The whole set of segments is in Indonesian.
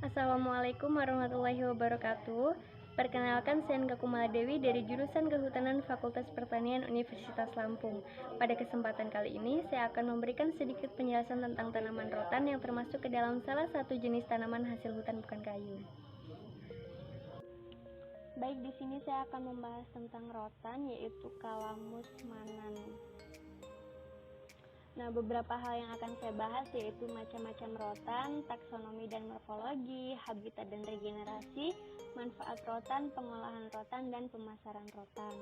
Assalamualaikum warahmatullahi wabarakatuh. Perkenalkan, saya Enka Kumala Dewi dari jurusan Kehutanan Fakultas Pertanian Universitas Lampung. Pada kesempatan kali ini, saya akan memberikan sedikit penjelasan tentang tanaman rotan yang termasuk ke dalam salah satu jenis tanaman hasil hutan bukan kayu. Baik, di sini saya akan membahas tentang rotan, yaitu Calamus manan. Nah, beberapa hal yang akan saya bahas yaitu macam-macam rotan, taksonomi dan morfologi, habitat dan regenerasi, manfaat rotan, pengolahan rotan, dan pemasaran rotan.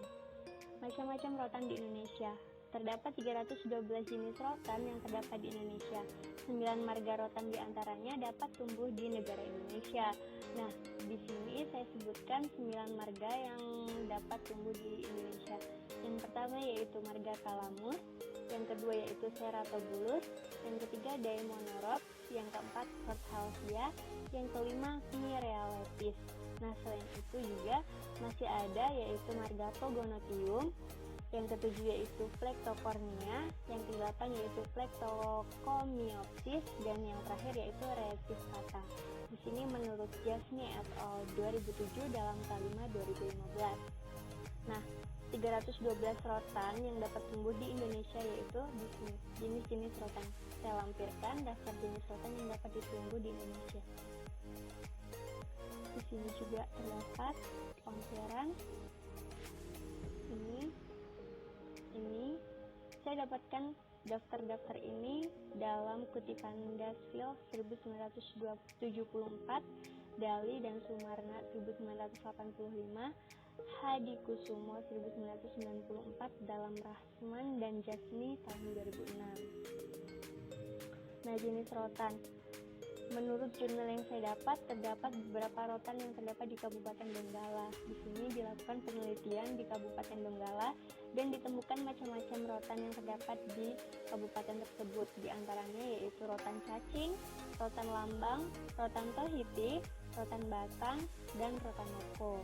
Macam-macam rotan di Indonesia. Terdapat 312 jenis rotan yang terdapat di Indonesia. 9 marga rotan diantaranya dapat tumbuh di negara Indonesia. Nah, di sini saya sebutkan 9 marga yang dapat tumbuh di Indonesia. Yang pertama yaitu marga Calamus, yang kedua yaitu Ceratobulus, yang ketiga Daemonoropes, yang keempat Shorthalsia, yang kelima Myrrhealepis. Nah, selain itu juga masih ada yaitu marga Pogonotium, yang ketujuh yaitu Plectocornea, yang kedelapan yaitu Plectocomiopsis, dan yang terakhir yaitu Reticata. Di sini menurut Jasny et al. 2007 dalam Kalima 2015. Nah, 312 rotan yang dapat tumbuh di Indonesia yaitu di sini jenis-jenis rotan. Saya lampirkan daftar jenis rotan yang dapat ditumbuh di Indonesia. Di sini juga terdapat ponceran. Ini saya dapatkan daftar-daftar ini dalam kutipan Dasville 1974, Dali dan Sumarna 1985, Hadi Kusumo 1994 dalam Rahman dan Jasny tahun 2006. Nah, jenis rotan. Menurut jurnal yang saya dapat, terdapat beberapa rotan yang terdapat di Kabupaten Donggala. Di sini dilakukan penelitian di Kabupaten Donggala dan ditemukan macam-macam rotan yang terdapat di kabupaten tersebut. Di antaranya yaitu rotan cacing, rotan lambang, rotan tohiti, rotan batang, dan rotan noko.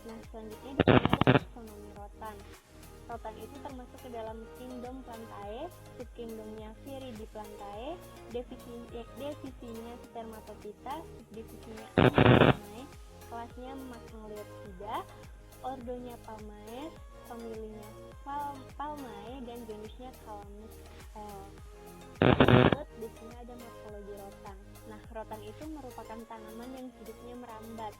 Nah, selanjutnya disebut taksonomi rotan. Rotan itu termasuk ke dalam kingdom Plantae, subkingdomnya Viridiplantae, divisinya Spermatophyta, subdivisinya Ammoniaceae, kelasnya Magnoliopsida, ordonya Palmae, familinya Palmae, dan jenisnya Calamus L. Berikut di sini ada morfologi rotan. Nah, rotan itu merupakan tanaman yang hidupnya merambat.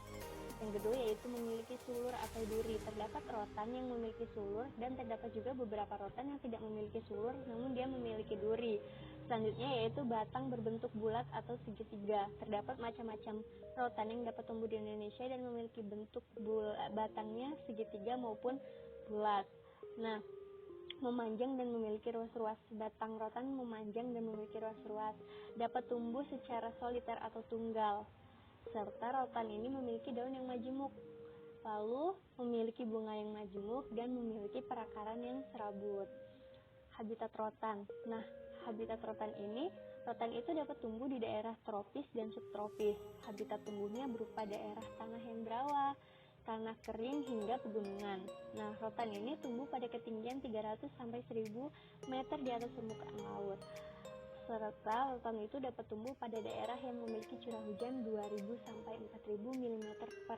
Yang kedua yaitu memiliki sulur atau duri. Terdapat rotan yang memiliki sulur dan terdapat juga beberapa rotan yang tidak memiliki sulur namun dia memiliki duri. Selanjutnya yaitu batang berbentuk bulat atau segitiga. Terdapat macam-macam rotan yang dapat tumbuh di Indonesia dan memiliki bentuk batangnya segitiga maupun bulat. Nah, memanjang dan memiliki ruas-ruas. Batang rotan memanjang dan memiliki ruas-ruas. Dapat tumbuh secara soliter atau tunggal. Serta rotan ini memiliki daun yang majemuk, lalu memiliki bunga yang majemuk dan memiliki perakaran yang serabut. Habitat rotan. Nah, habitat rotan itu dapat tumbuh di daerah tropis dan subtropis. Habitat tumbuhnya berupa daerah tanah yang berawa, tanah kering hingga pegunungan. Nah, rotan ini tumbuh pada ketinggian 300 sampai 1000 meter di atas permukaan laut. Serta rotan itu dapat tumbuh pada daerah yang memiliki curah hujan 2000 sampai 4000 mm per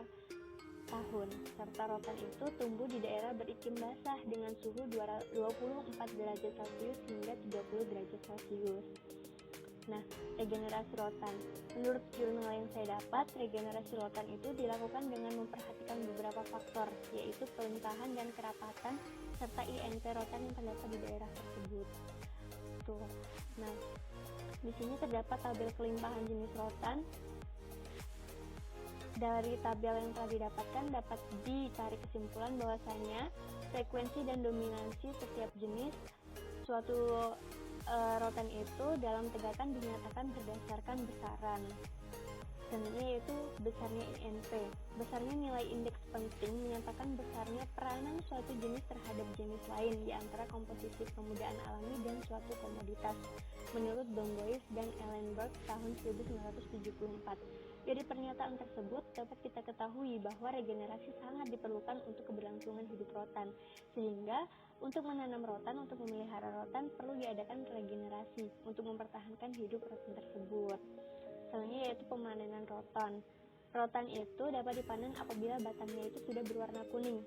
tahun. Serta rotan itu tumbuh di daerah beriklim basah dengan suhu 24 derajat Celcius hingga 30 derajat Celcius. Nah, regenerasi rotan. Menurut jurnal yang saya dapat, regenerasi rotan itu dilakukan dengan memperhatikan beberapa faktor, yaitu pelimpahan dan kerapatan serta INP rotan yang terdapat di daerah tersebut. Nah, di sini terdapat tabel kelimpahan jenis rotan. Dari tabel yang telah didapatkan dapat ditarik kesimpulan bahwasanya frekuensi dan dominansi setiap jenis suatu rotan itu dalam tegatan dinyatakan berdasarkan besaran. Selanjutnya yaitu besarnya INP. Besarnya nilai indeks penting menyatakan besarnya peranan suatu jenis terhadap jenis lain di antara komposisi pemudaan alami dan suatu komoditas. Menurut Dombois dan Ellenberg tahun 1974. Dari pernyataan tersebut dapat kita ketahui bahwa regenerasi sangat diperlukan untuk keberlangsungan hidup rotan. Sehingga untuk menanam rotan, untuk memelihara rotan perlu diadakan regenerasi untuk mempertahankan hidup rotan tersebut. Selanjutnya yaitu pemanenan rotan. Rotan itu dapat dipanen apabila batangnya itu sudah berwarna kuning.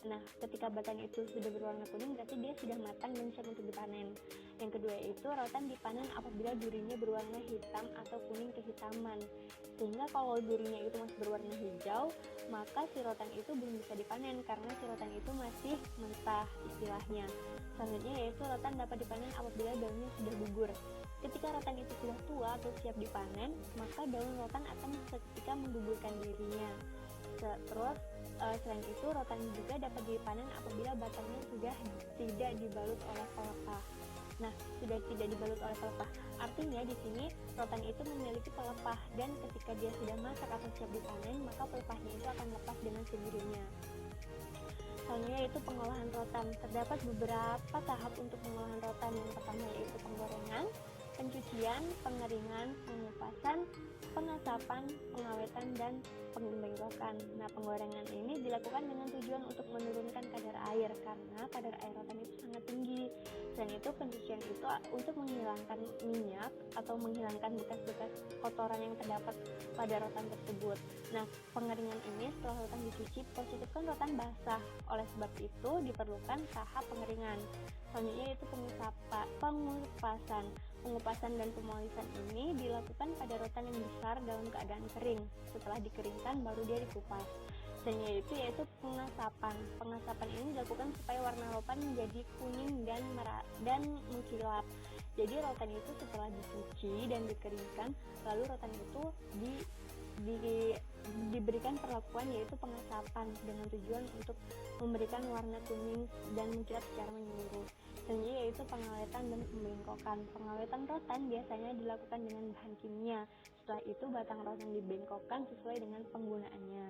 Nah, ketika batang itu sudah berwarna kuning berarti dia sudah matang dan siap untuk dipanen. Yang kedua itu rotan dipanen apabila durinya berwarna hitam atau kuning kehitaman. Sehingga kalau durinya itu masih berwarna hijau, maka si rotan itu belum bisa dipanen karena si rotan itu masih mentah istilahnya. Selanjutnya yaitu rotan dapat dipanen apabila daunnya sudah gugur. Ketika rotan itu sudah tua atau siap dipanen, maka daun rotan akan seketika menggugurkan dirinya. Terus selain itu rotan juga dapat dipanen apabila batangnya sudah tidak dibalut oleh pelepah. Nah, sudah tidak dibalut oleh pelepah. Artinya di sini rotan itu memiliki pelepah dan ketika dia sudah masak atau siap dipanen, maka pelepahnya itu akan lepas dengan sendirinya. Selanjutnya yaitu pengolahan rotan. Terdapat beberapa tahap untuk pengolahan rotan. Yang pertama yaitu penggorengan, pencucian, pengeringan, pengupasan, pengasapan, pengawetan, dan pembengkokan. Nah, penggorengan ini dilakukan dengan tujuan untuk menurunkan kadar air karena kadar air rotan itu sangat tinggi. Selain itu, pencucian itu untuk menghilangkan minyak atau menghilangkan bekas-bekas kotoran yang terdapat pada rotan tersebut. Nah, pengeringan ini setelah rotan dicuci, positifkan rotan basah. Oleh sebab itu, diperlukan tahap pengeringan. Selanjutnya yaitu pengupasan. Pengupasan dan pemolisan ini dilakukan pada rotan yang besar dalam keadaan kering. Setelah dikeringkan baru dia dikupas. Dan yaitu pengasapan. Pengasapan ini dilakukan supaya warna rotan menjadi kuning dan mengkilap. Jadi rotan itu setelah dicuci dan dikeringkan, lalu rotan itu diberikan perlakuan yaitu pengasapan dengan tujuan untuk memberikan warna kuning dan mengkilap secara menyeluruh. Selanjutnya yaitu pengawetan dan pembengkokan. Pengawetan rotan biasanya dilakukan dengan bahan kimia. Setelah itu batang rotan dibengkokkan sesuai dengan penggunaannya.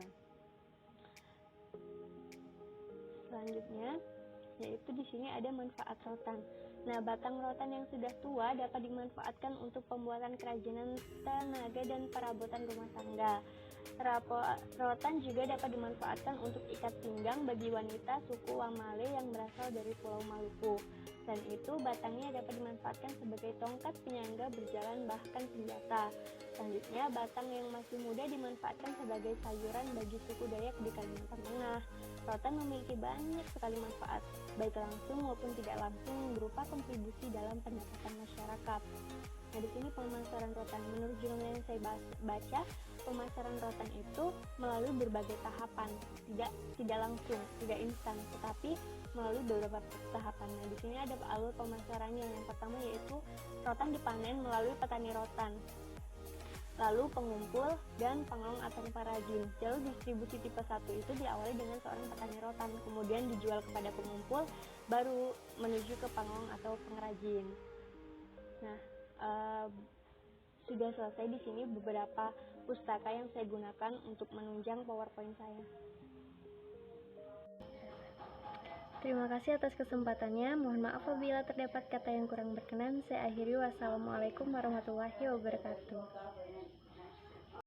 Selanjutnya yaitu di sini ada manfaat rotan. Nah, batang rotan yang sudah tua dapat dimanfaatkan untuk pembuatan kerajinan tenaga dan perabotan rumah tangga. Rotan juga dapat dimanfaatkan untuk ikat pinggang bagi wanita suku Wamale yang berasal dari Pulau Maluku. Dan itu batangnya dapat dimanfaatkan sebagai tongkat penyangga berjalan bahkan senjata. Selanjutnya, batang yang masih muda dimanfaatkan sebagai sayuran bagi suku Dayak di Kalimantan Tengah. Rotan memiliki banyak sekali manfaat, baik langsung maupun tidak langsung berupa kontribusi dalam pendapatan masyarakat. Nah, di sini pemasaran rotan. Menurut jurnal yang saya baca, pemasaran rotan itu melalui berbagai tahapan, tidak langsung, tidak instan, tetapi melalui beberapa tahapan. Nah, di sini ada alur pemasarannya. Yang pertama yaitu rotan dipanen melalui petani rotan, lalu pengumpul dan pengaung atau perajin. Jalur distribusi tipe 1 itu diawali dengan seorang petani rotan, kemudian dijual kepada pengumpul, baru menuju ke pengaung atau pengrajin. Nah, sudah selesai di sini beberapa pustaka yang saya gunakan untuk menunjang PowerPoint saya. Terima kasih atas kesempatannya. Mohon maaf apabila terdapat kata yang kurang berkenan. Saya akhiri. Wassalamualaikum warahmatullahi wabarakatuh.